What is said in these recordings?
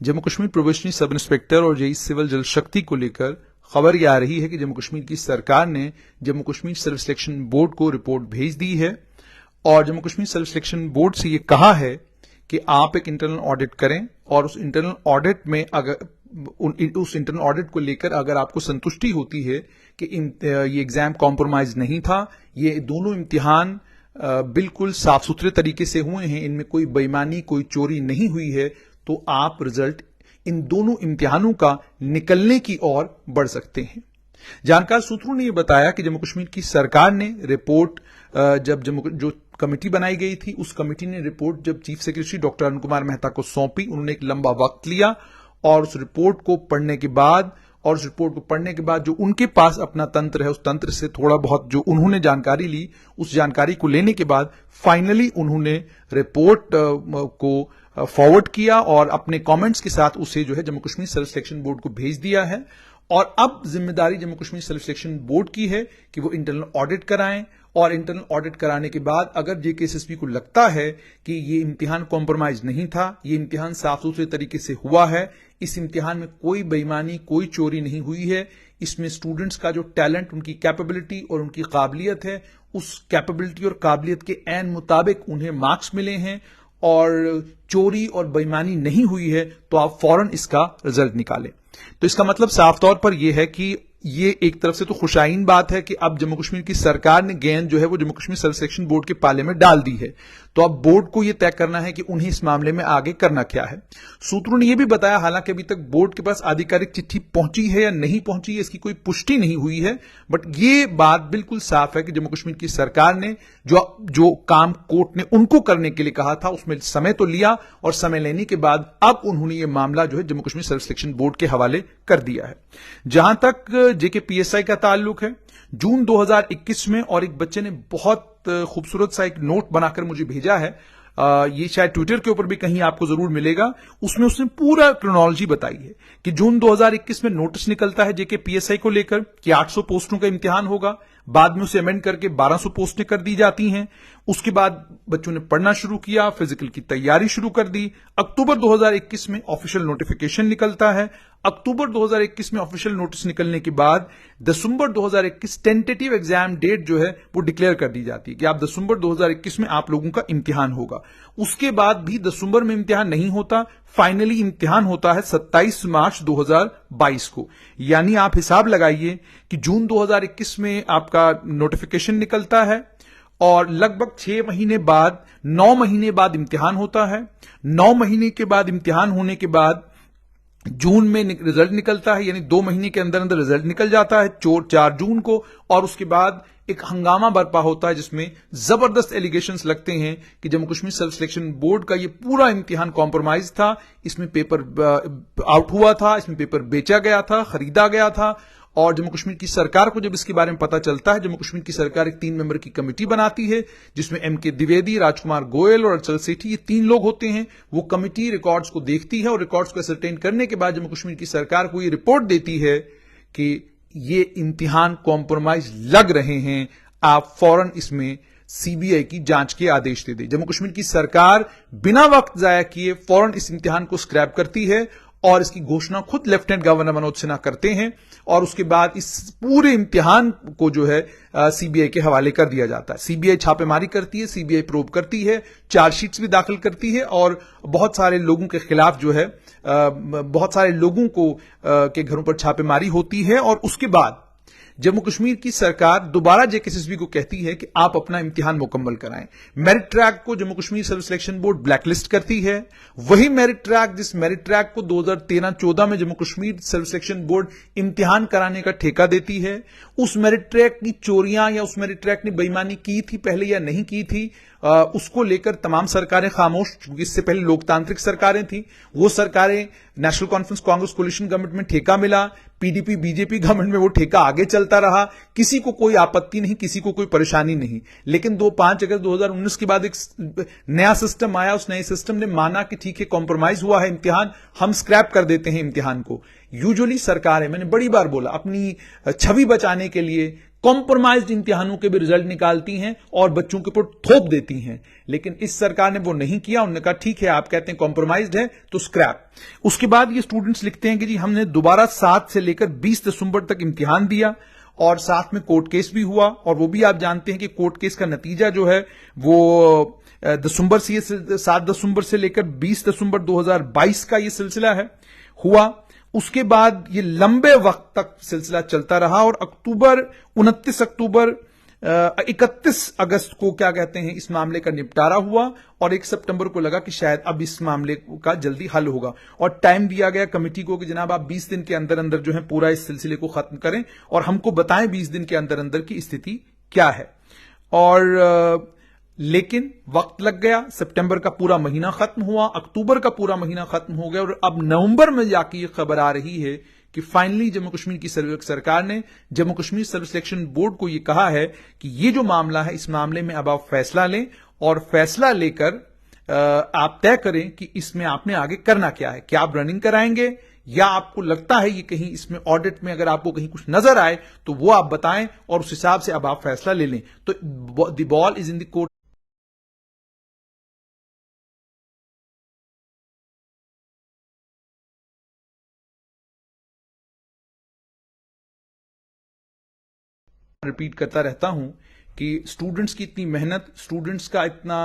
Jammu Kashmir probationary sub inspector और JEE civil जल शक्ति को लेकर खबर यह आ रही है कि जम्मू कश्मीर की सरकार ने Jammu Kashmir self selection board को रिपोर्ट भेज दी है और Jammu Kashmir self selection board से यह कहा है कि आप एक इंटरनल ऑडिट करें और उस इंटरनल ऑडिट में उस इंटरनल ऑडिट को लेकर अगर आपको संतुष्टि होती है कि ये एग्जाम कॉम्प्रोमाइज नहीं था, ये दोनों इम्तिहान बिल्कुल साफ सुथरे तरीके से हुए हैं, इनमें कोई बेईमानी कोई चोरी नहीं हुई है, तो आप रिजल्ट इन दोनों इम्तिहानों का निकलने की ओर बढ़ सकते हैं। जानकार सूत्रों ने यह बताया कि जम्मू कश्मीर की सरकार ने रिपोर्ट जब जो कमेटी बनाई गई थी, उस कमेटी ने रिपोर्ट जब chief secretary doctor Arun Kumar Mehta को सौंपी, उन्होंने एक लंबा वक्त लिया और उस रिपोर्ट को पढ़ने के बाद जो उनके पास अपना तंत्र है, उस तंत्र से थोड़ा बहुत जो उन्होंने जानकारी ली, उस जानकारी को लेने के बाद फाइनली उन्होंने रिपोर्ट को फॉरवर्ड किया और अपने कमेंट्स के साथ उसे जो है Jammu Kashmir self selection board को भेज दिया है। और अब जिम्मेदारी Jammu Kashmir self selection board की है कि वो इंटरनल ऑडिट कराएं और इंटरनल ऑडिट कराने के बाद अगर जेकेएसएसपी को लगता है कि ये इम्तिहान कॉम्प्रोमाइज नहीं था, ये इम्तिहान साफ सुथरे तरीके से हुआ है, इस इम्तिहान में कोई बेईमानी कोई चोरी नहीं हुई है, इसमें स्टूडेंट्स का जो टैलेंट, उनकी कैपेबिलिटी और उनकी काबिलियत है, उस कैपेबिलिटी और काबिलियत के ऐन मुताबिक उन्हें मार्क्स मिले हैं और चोरी और बेईमानी नहीं हुई है, तो आप फौरन इसका रिजल्ट निकालें। तो इसका मतलब साफ तौर पर यह है कि ये एक तरफ से तो खुशाइन बात है कि अब जम्मू कश्मीर की सरकार ने गेंद जो है वो Jammu Kashmir self selection board के पाले में डाल दी है, तो अब बोर्ड को यह तय करना है कि उन्हें इस मामले में आगे करना क्या है। सूत्रों ने यह भी बताया, हालांकि अभी तक बोर्ड के पास आधिकारिक चिट्ठी पहुंची है या नहीं पहुंची है इसकी कोई पुष्टि नहीं हुई है, बट ये बात बिल्कुल साफ है कि जम्मू कश्मीर की सरकार ने जो काम कोर्ट ने उनको करने के लिए कहा था उसमें समय तो लिया और समय लेने के बाद अब उन्होंने यह मामला जो है Jammu Kashmir self selection board के हवाले कर दिया है। जहां तक जेकेपीएसआई का ताल्लुक है, जून 2021 में और एक बच्चे ने बहुत खूबसूरत सा एक नोट बनाकर मुझे भेजा है, ये शायद ट्विटर के ऊपर भी कहीं आपको जरूर मिलेगा, उसमें उसने पूरा क्रोनोलॉजी बताई है कि जून 2021 में नोटिस निकलता है जेकेपीएसआई को लेकर कि 800 पोस्टों का इम्तिहान होगा, बाद में उसे अमेंड करके 1200 पोस्टें कर दी जाती हैं। उसके बाद बच्चों ने पढ़ना शुरू किया, फिजिकल की तैयारी शुरू कर दी। अक्टूबर 2021 में ऑफिशियल नोटिफिकेशन निकलता है। अक्टूबर 2021 में ऑफिशियल नोटिस निकलने के बाद दिसंबर 2021 टेंटेटिव एग्जाम डेट जो है वो डिक्लेयर कर दी जाती है कि आप दिसंबर 2021 में आप लोगों का इम्तिहान होगा। उसके बाद भी दिसंबर में इम्तिहान नहीं होता, फाइनली इम्तिहान होता है 27 मार्च 2022 को। यानी आप हिसाब लगाइए कि जून 2021 में आपका नोटिफिकेशन निकलता है और लगभग 6 महीने बाद 9 महीने बाद इम्तिहान होता है। 9 महीने के बाद इम्तिहान होने के बाद जून में रिजल्ट निकलता है, यानी 2 महीने के अंदर अंदर रिजल्ट निकल जाता है 4 जून को, और उसके बाद एक हंगामा बर्पा होता है जिसमें जबरदस्त एलिगेशंस लगते हैं कि Jammu Kashmir self selection board का ये पूरा इम्तिहान कॉम्प्रोमाइज था, इसमें पेपर आउट हुआ था, इसमें पेपर बेचा गया था, खरीदा गया था। और जम्मू कश्मीर की सरकार को जब इसके बारे में पता चलता है, जम्मू कश्मीर की सरकार एक 3 मेंबर की कमेटी बनाती है जिसमें एमके द्विवेदी, राजकुमार गोयल और अचल सेठी, ये 3 लोग होते हैं। वो कमेटी रिकॉर्ड्स को देखती है और रिकॉर्ड्स को असरटेन करने के बाद जम्मू कश्मीर की सरकार को ये रिपोर्ट देती है कि ये इम्तिहान कॉम्प्रोमाइज लग रहे हैं, आप फौरन इसमें सीबीआई की जांच के आदेश दे दें। जम्मू कश्मीर की सरकार बिना वक्त जाया किए फौरन इस इम्तिहान को स्क्रैप करती है और इसकी घोषणा खुद लेफ्टिनेंट गवर्नर मनोज सिन्हा करते हैं और उसके बाद इस पूरे इम्तिहान को जो है सीबीआई के हवाले कर दिया जाता है। सीबीआई छापेमारी करती है, सीबीआई प्रोब करती है, चार्जशीट्स भी दाखिल करती है और बहुत सारे लोगों के खिलाफ जो है बहुत सारे लोगों को के घरों पर छापेमारी होती है। और उसके बाद जम्मू कश्मीर की सरकार दोबारा जेकेएसएसबी को कहती है कि आप अपना इम्तिहान मुकम्मल कराएं। मेरिट ट्रैक को Jammu Kashmir self selection board blacklist करती है। वही मेरिट ट्रैक जिस मेरिट ट्रैक को 2013-14 में Jammu Kashmir self selection board इम्तिहान कराने का ठेका देती है, उस मेरिट ट्रैक की चोरियां या उस मेरिट ट्रैक ने बेईमानी की थी पहले या नहीं की थी, उसको लेकर तमाम सरकारें खामोश, क्योंकि इससे पहले लोकतांत्रिक सरकारें थी, वो सरकारें national conference Congress coalition government में ठेका मिला, पीडीपी बीजेपी गवर्नमेंट में वो ठेका आगे चलता रहा, किसी को कोई आपत्ति नहीं, किसी को कोई परेशानी नहीं। लेकिन 5 अगस्त 2019 के बाद एक नया सिस्टम आया, उस नए सिस्टम ने माना कि ठीक है कॉम्प्रोमाइज हुआ है इम्तिहान, हम स्क्रैप कर देते हैं इम्तिहान को। यूजुअली सरकारें, मैंने बड़ी बार बोला, अपनी छवि बचाने के लिए कॉम्प्रोमाइज्ड इम्तिहानों के भी रिजल्ट निकालती हैं और बच्चों के ऊपर थोप देती हैं। लेकिन इस सरकार ने वो नहीं किया। उन्होंने कहा ठीक है, आप कहते हैं कॉम्प्रोमाइज्ड है तो स्क्रैप। उसके बाद ये स्टूडेंट्स लिखते हैं कि जी हमने दोबारा 7 से लेकर 20 दिसंबर तक इम्तिहान दिया और साथ में कोर्ट केस भी हुआ, और वो भी आप जानते हैं कि कोर्ट केस का नतीजा जो है वो दिसंबर से 7 दिसंबर से लेकर 20 दिसंबर 2022 का ये सिलसिला है हुआ। उसके बाद ये लंबे वक्त तक सिलसिला चलता रहा और 29 अक्टूबर 31 अगस्त को क्या कहते हैं इस मामले का निपटारा हुआ और 1 सितंबर को लगा कि शायद अब इस मामले का जल्दी हल होगा, और टाइम दिया गया कमेटी को कि जनाब आप 20 दिन के अंदर अंदर जो है पूरा इस सिलसिले को खत्म करें और हमको बताएं 20 दिन के अंदर अंदर की स्थिति क्या है। और लेकिन वक्त लग गया, सितंबर का पूरा महीना खत्म हुआ, अक्टूबर का पूरा महीना खत्म हो गया और अब नवंबर में जाके ये खबर आ रही है कि फाइनली जम्मू कश्मीर की सरकार ने Jammu Kashmir service selection board को यह कहा है कि ये जो मामला है इस मामले में अब आप फैसला लें और फैसला लेकर आप तय करें कि इसमें आपने आगे करना क्या है। क्या आप रनिंग कराएंगे या आपको लगता है ये कहीं इसमें ऑडिट में अगर आपको कहीं कुछ नजर आए तो वो आप बताएं और उस हिसाब से अब आप फैसला ले लें। तो the ball is in the court. Repeat करता रहता हूं कि स्टूडेंट्स की इतनी मेहनत, स्टूडेंट्स का इतना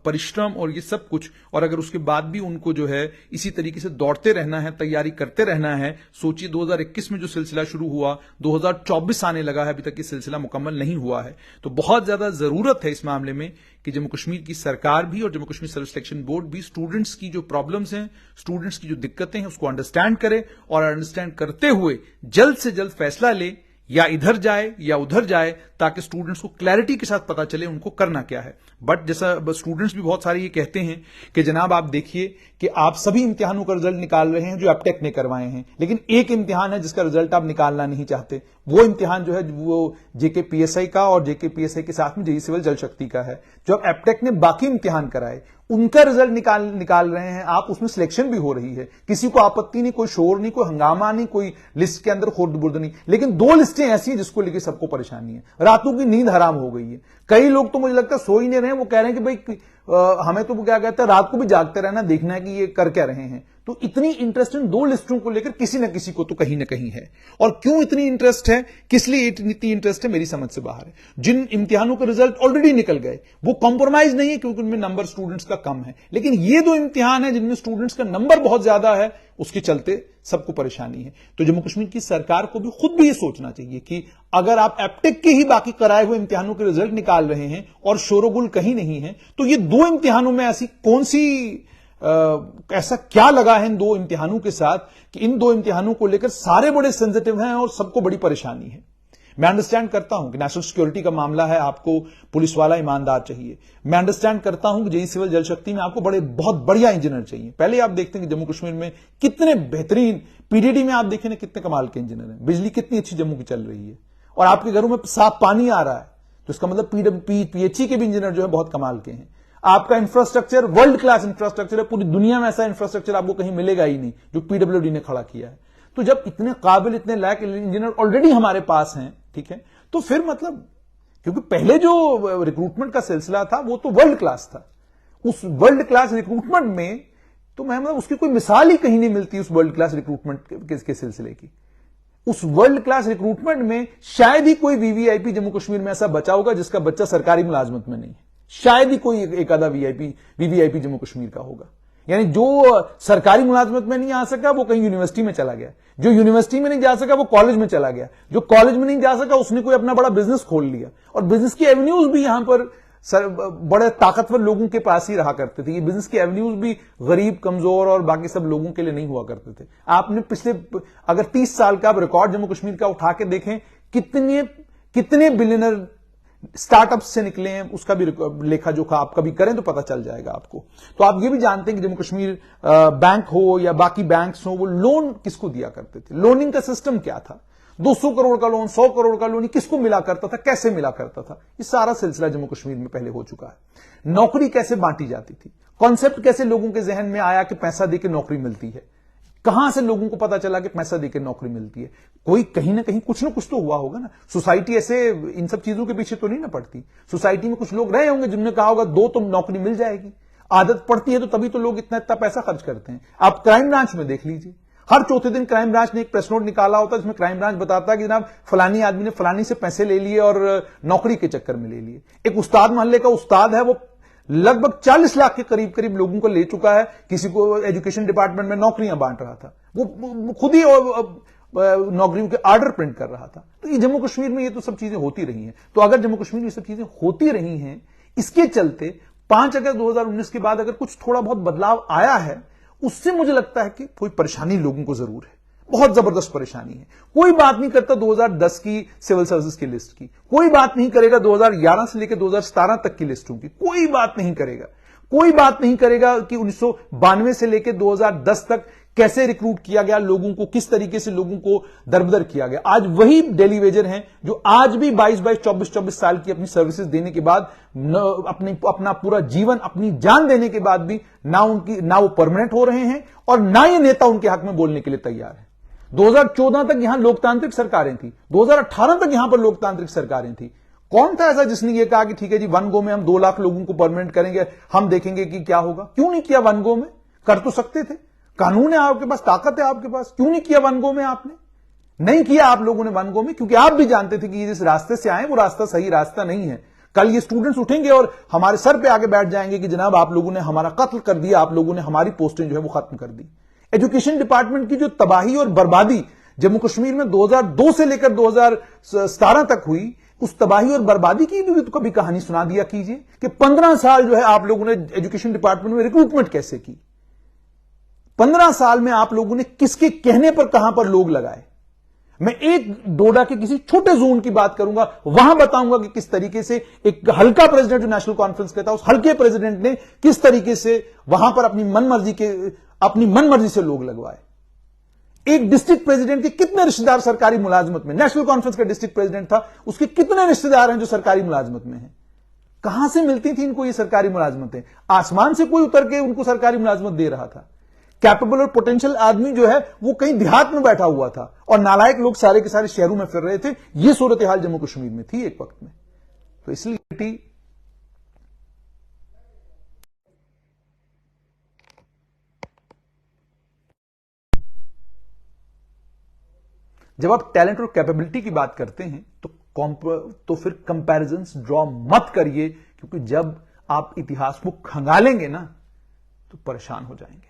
परिश्रम और ये सब कुछ, और अगर उसके बाद भी उनको जो है इसी तरीके से दौड़ते रहना है, तैयारी करते रहना है। सोचिए 2021 में जो सिलसिला शुरू हुआ 2024 आने लगा है, अभी तक ये सिलसिला मुकम्मल नहीं हुआ है। तो बहुत ज्यादा जरूरत है इस मामले में कि जम्मू कश्मीर की सरकार भी और Jammu Kashmir service selection board भी स्टूडेंट्स की जो प्रॉब्लम्स हैं, स्टूडेंट्स की जो दिक्कतें हैं उसको अंडरस्टैंड करे और अंडरस्टैंड करते हुए जल्द से जल्द फैसला ले, या इधर जाए या उधर जाए, ताकि स्टूडेंट्स को क्लैरिटी के साथ पता चले उनको करना क्या है। बट जैसा स्टूडेंट्स भी बहुत सारे ये कहते हैं कि जनाब आप देखिए कि आप सभी इम्तिहानों का रिजल्ट निकाल रहे हैं जो एप्टेक ने करवाए हैं, लेकिन एक इम्तिहान है जिसका रिजल्ट आप निकालना नहीं चाहते। वो इम्तिहान जो है वो जेकेपीएसआई का और जेकेपीएसआई के साथ में जेई सिविल जल शक्ति का है। जो अब एप्टेक ने बाकी इम्तिहान कराए उनका रिजल्ट निकाल रहे हैं आप, उसमें सिलेक्शन भी हो रही है, किसी को आपत्ति नहीं, कोई शोर नहीं, कोई हंगामा नहीं, कोई लिस्ट के अंदर खुर्द-बुर्द नहीं। लेकिन 2 लिस्टें ऐसी हैं जिसको लेकर सबको परेशानी है, रातों की नींद हराम हो गई है। कई लोग तो मुझे लगता है सो ही नहीं रहे हैं, वो कह रहे हैं कि भाई हमें तो क्या कहते हैं रात को भी जागते रहना, देखना है कि ये कर क्या रहे हैं। तो इतनी इंटरेस्ट इन 2 लिस्टों को लेकर किसी न किसी को तो कहीं ना कहीं है। और क्यों इतनी इंटरेस्ट है, किस लिए इतनी इंटरेस्ट है, मेरी समझ से बाहर है। जिन इम्तिहानों के रिजल्ट ऑलरेडी निकल गए वो कॉम्प्रोमाइज नहीं है क्योंकि उनमें नंबर स्टूडेंट्स का कम है, लेकिन ये 2 इम्तिहान है जिनमें स्टूडेंट्स का नंबर बहुत ज्यादा है, उसके चलते सबको परेशानी है। तो जम्मू कश्मीर की सरकार को भी खुद भी ये सोचना चाहिए कि अगर आप एप्टेक के ही बाकी कराए हुए इम्तिहानों के रिजल्ट निकाल रहे हैं और शोरगुल कहीं नहीं है, तो ये 2 इम्तिहानों में ऐसी कौन सी ऐसा क्या लगा है इन 2 इम्तिहानों के साथ कि इन 2 इम्तिहानों को लेकर सारे बड़े सेंसिटिव हैं और सबको बड़ी परेशानी है। मैं अंडरस्टैंड करता हूं कि नेशनल सिक्योरिटी का मामला है, आपको पुलिस वाला ईमानदार चाहिए। मैं अंडरस्टैंड करता हूं कि जेई सिविल जल शक्ति में आपको बहुत बढ़िया इंजीनियर चाहिए। पहले आप देखते हैं कि जम्मू कश्मीर में कितने बेहतरीन, पीडीडी में आप देखें ना कितने कमाल के इंजीनियर हैं, बिजली कितनी अच्छी जम्मू की चल रही है और आपके घरों में साफ पानी आ रहा है, तो इसका मतलब पीएचई के भी इंजीनियर जो है बहुत कमाल के हैं। आपका इंफ्रास्ट्रक्चर वर्ल्ड क्लास इंफ्रास्ट्रक्चर है, पूरी दुनिया में ऐसा इंफ्रास्ट्रक्चर आपको कहीं मिलेगा ही नहीं जो पीडब्ल्यूडी ने खड़ा किया है। तो जब इतने काबिल, इतने लायक इंजीनियर ऑलरेडी हमारे पास हैं, ठीक है, तो फिर मतलब क्योंकि पहले जो रिक्रूटमेंट का सिलसिला था वो तो वर्ल्ड क्लास था, उस वर्ल्ड क्लास रिक्रूटमेंट में तो मैं मतलब उसकी कोई मिसाल ही कहीं नहीं मिलती उस वर्ल्ड क्लास रिक्रूटमेंट के सिलसिले की। उस वर्ल्ड क्लास रिक्रूटमेंट में शायद ही कोई वीवीआईपी जम्मू कश्मीर में ऐसा बचा होगा जिसका बच्चा सरकारी मुलाजमत में नहीं है, शायद ही कोई एक आधा वीवीआईपी जम्मू कश्मीर का होगा। यानी जो सरकारी मुलाजमत में नहीं आ सका वो कहीं यूनिवर्सिटी में चला गया, जो यूनिवर्सिटी में नहीं जा सका वो कॉलेज में चला गया, जो कॉलेज में नहीं जा सका उसने कोई अपना बड़ा बिजनेस खोल लिया। और बिजनेस की एवेन्यूज भी यहां पर बड़े ताकतवर लोगों के पास ही रहा करते थे। ये बिजनेस की एवेन्यूज भी गरीब, कमजोर और बाकी सब लोगों के लिए नहीं हुआ करते थे। आपने पिछले अगर 30 साल का आप रिकॉर्ड जम्मू कश्मीर का उठा के देखें, कितने बिलियनर स्टार्टअप से निकले हैं, उसका भी लेखा जोखा आप कभी करें तो पता चल जाएगा आपको। तो आप ये भी जानते हैं कि जम्मू कश्मीर बैंक हो या बाकी बैंक्स हो, वो लोन किसको दिया करते थे, लोनिंग का सिस्टम क्या था, 200 करोड़ का लोन, 100 करोड़ का लोन किसको मिला करता था, कैसे मिला करता था, ये सारा सिलसिला जम्मू कश्मीर में पहले हो चुका है। नौकरी कैसे बांटी जाती थी, कॉन्सेप्ट कैसे लोगों के जहन में आया कि पैसा देकर नौकरी मिलती है, कहां से लोगों को पता चला कि पैसा देकर नौकरी मिलती है? कोई कहीं ना कहीं कुछ ना कुछ तो हुआ होगा ना। सोसाइटी ऐसे इन सब चीजों के पीछे तो नहीं ना पड़ती। सोसाइटी में कुछ लोग रहे होंगे जिन्होंने कहा होगा 2 तो नौकरी मिल जाएगी। आदत पड़ती है तो तभी तो लोग इतना इतना पैसा खर्च करते हैं। आप क्राइम ब्रांच में देख लीजिए, हर चौथे दिन क्राइम ब्रांच ने एक प्रेस नोट निकाला होता है जिसमें क्राइम ब्रांच बताता है कि जनाब फलानी आदमी ने फलानी से पैसे ले लिए और नौकरी के चक्कर में ले लिए। एक उस्ताद मोहल्ले का उस्ताद है, वो लगभग 40 लाख के करीब करीब लोगों को ले चुका है, किसी को एजुकेशन डिपार्टमेंट में नौकरियां बांट रहा था, वो खुद ही नौकरियों के ऑर्डर प्रिंट कर रहा था। तो ये जम्मू कश्मीर में ये तो सब चीजें होती रही हैं। तो अगर जम्मू कश्मीर में ये सब चीजें होती रही हैं, इसके चलते 5 अगस्त 2019 के बाद अगर कुछ थोड़ा बहुत बदलाव आया है, उससे मुझे लगता है कि कोई परेशानी लोगों को जरूर है, बहुत जबरदस्त परेशानी है। कोई बात नहीं करता 2010 की सिविल सर्विस की लिस्ट की, कोई बात नहीं करेगा 2011 से लेकर 2017 तक की लिस्टों की, कोई बात नहीं करेगा। कोई बात नहीं करेगा कि 1992 से लेकर 2010 तक कैसे रिक्रूट किया गया लोगों को, किस तरीके से लोगों को दरबदर किया गया। आज वही डेली वेजर हैं जो आज भी 22-22, 24-24 साल की अपनी सर्विसेज देने के बाद अपना पूरा जीवन, अपनी जान देने के बाद भी ना वो परमानेंट हो रहे हैं और ना ये नेता उनके हक में बोलने के लिए तैयार है। 2014 तक यहां लोकतांत्रिक सरकारें थी, 2018 तक यहां पर लोकतांत्रिक सरकारें थी। कौन था ऐसा जिसने ये कहा कि ठीक है जी वन गो में हम 2 लाख लोगों को परमानेंट करेंगे, हम देखेंगे कि क्या होगा? क्यों नहीं किया वन गो में? कर तो सकते थे, कानून है आपके पास, ताकत है आपके पास, क्यों नहीं किया वन गो में? आपने नहीं किया आप लोगों ने वन गो में, क्योंकि आप भी जानते थे कि जिस रास्ते से आए वो रास्ता सही रास्ता नहीं है। कल ये स्टूडेंट्स उठेंगे और हमारे सर पे आगे बैठ जाएंगे कि जनाब आप लोगों ने हमारा कत्ल कर दिया, आप लोगों ने हमारी पोस्टें जो है वो खत्म कर दी। एजुकेशन डिपार्टमेंट की जो तबाही और बर्बादी जम्मू कश्मीर में 2002 से लेकर 2017 तक हुई, उस तबाही और बर्बादी की भी तो कभी कहानी सुना दिया कीजिए कि 15 साल जो है आप लोगों ने एजुकेशन डिपार्टमेंट में रिक्रूटमेंट कैसे की। 15 साल में आप लोगों ने किसके कहने पर कहां पर लोग लगाए। मैं एक डोडा के किसी छोटे जोन की बात करूंगा, वहां बताऊंगा कि किस तरीके से एक हल्का प्रेसिडेंट जो नेशनल कॉन्फ्रेंस कहता है, उस हल्के प्रेसिडेंट ने किस तरीके से वहां पर अपनी मनमर्जी से लोग लगवाए। एक डिस्ट्रिक्ट प्रेसिडेंट के कितने रिश्तेदार सरकारी मुलाजमत में, नेशनल कॉन्फ्रेंस का डिस्ट्रिक्ट प्रेसिडेंट था, उसके कितने रिश्तेदार हैं जो सरकारी मुलाजमत में हैं? कहां से मिलती थी इनको ये सरकारी मुलाजमतें? आसमान से कोई उतर के उनको सरकारी मुलाजमत दे रहा था? कैपेबल और पोटेंशियल आदमी जो है वो कहीं देहात में बैठा हुआ था और नालायक लोग सारे के सारे शहरों में फिर रहे थे। ये सूरत हाल जम्मू कश्मीर में थी एक वक्त में। तो इसलिए जब आप टैलेंट और कैपेबिलिटी की बात करते हैं तो फिर कंपैरिजंस ड्रॉ मत करिए, क्योंकि जब आप इतिहास को खंगालेंगे ना तो परेशान हो जाएंगे।